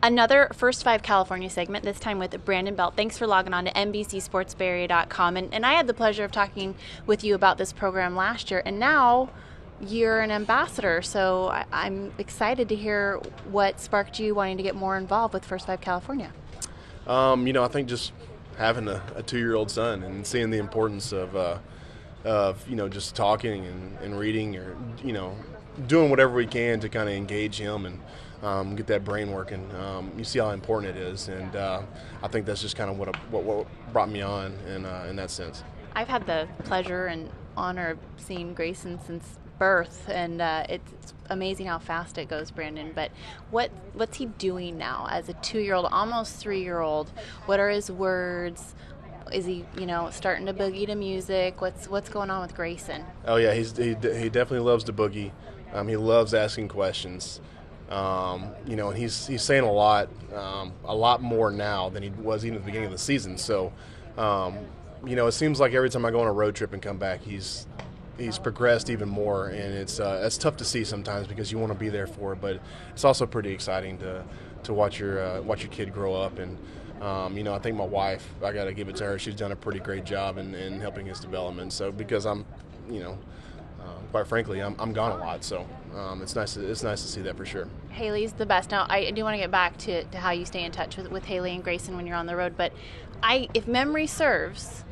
Another First Five California segment, this time with Brandon Belt. Thanks for logging on to NBCSportsBayArea.com. And I had the pleasure of talking with you about this program last year, and now you're an ambassador. So I'm excited to hear what sparked you wanting to get more involved with First Five California. I think just having a 2-year-old son and seeing the importance of just talking and reading, or doing whatever we can to kind of engage him and get that brain working. You see how important it is, and I think that's just kind of what brought me on in that sense. I've had the pleasure and honor of seeing Grayson since birth, and it's amazing how fast it goes, Brandon. But what's he doing now as a 2-year-old, almost 3-year-old? What are his words? Is he, starting to boogie to music? What's going on with Grayson? Oh yeah, he definitely loves to boogie. He loves asking questions. And he's saying a lot more now than he was even at the beginning of the season. So, it seems like every time I go on a road trip and come back, he's progressed even more, and it's tough to see sometimes because you want to be there for it, but it's also pretty exciting to watch your kid grow up. And I think my wife, I got to give it to her, she's done a pretty great job in helping his development. So because I'm, quite frankly, I'm gone a lot, so it's nice to see that for sure. Haley's the best. Now, I do want to get back to how you stay in touch with Haley and Grayson when you're on the road, but if memory serves,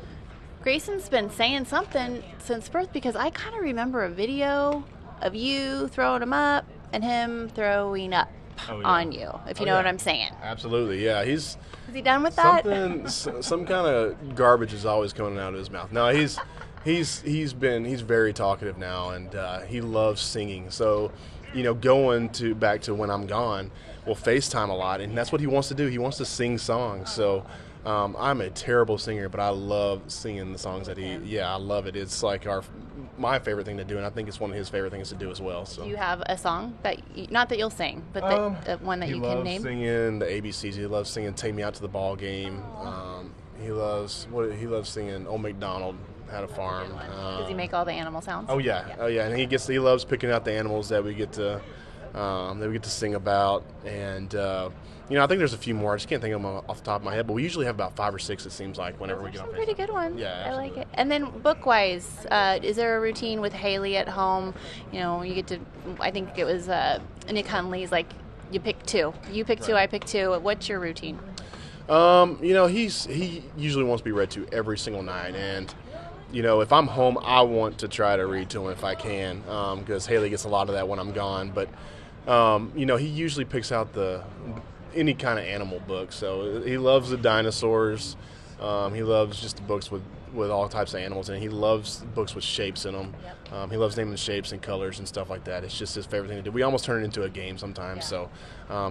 Grayson's been saying something since birth, because I kind of remember a video of you throwing him up and him throwing up on you, if you know what I'm saying. Absolutely, yeah. Is he done with that? Some kind of garbage is always coming out of his mouth. No, he's very talkative now, and he loves singing. So, going back to when I'm gone, we'll FaceTime a lot, and that's what he wants to do. He wants to sing songs. So I'm a terrible singer, but I love singing the songs that I love it. It's like my favorite thing to do, and I think it's one of his favorite things to do as well. So. Do you have a song not that you'll sing, but one that you can name? He loves singing the ABCs. He loves singing "Take Me Out to the Ball Game." He loves singing "Old MacDonald Had a Farm." Does he make all the animal sounds? Oh yeah. And he loves picking out the animals that we get to sing about, and I think there's a few more. I just can't think of them off the top of my head, but we usually have about 5 or 6 it seems like whenever we get on. Some pretty good ones. Yeah, absolutely. I like it. And then book-wise, is there a routine with Haley at home? You get to, I think it was Nick Hunley's like, you pick 2. You pick 2, I pick 2. What's your routine? He usually wants to be read to every single night, and if I'm home, I want to try to read to him if I can, because Haley gets a lot of that when I'm gone. But he usually picks out any kind of animal book. So he loves the dinosaurs. He loves just the books with all types of animals, and he loves books with shapes in them. He loves naming the shapes and colors and stuff like that. It's just his favorite thing to do. We almost turn it into a game sometimes, so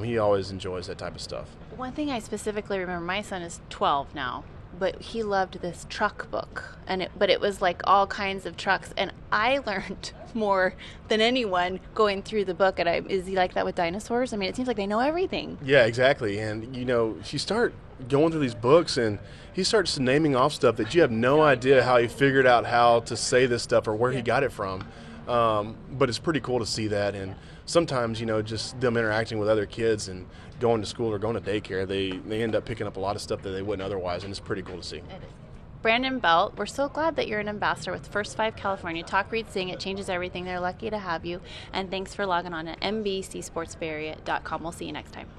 he always enjoys that type of stuff. One thing I specifically remember, my son is 12 now, but he loved this truck book, but it was like all kinds of trucks, and I learned more than anyone going through the book. And is he like that with dinosaurs? I mean, it seems like they know everything. Yeah, exactly. And you start going through these books, and he starts naming off stuff that you have no idea how he figured out how to say this stuff or where he got it from. But it's pretty cool to see that, and sometimes just them interacting with other kids and going to school or going to daycare, they end up picking up a lot of stuff that they wouldn't otherwise, and it's pretty cool to see. It is. Brandon Belt, we're so glad that you're an ambassador with First Five California. Talk, read, sing. It changes everything. They're lucky to have you. And thanks for logging on at NBCSportsBayArea.com. We'll see you next time.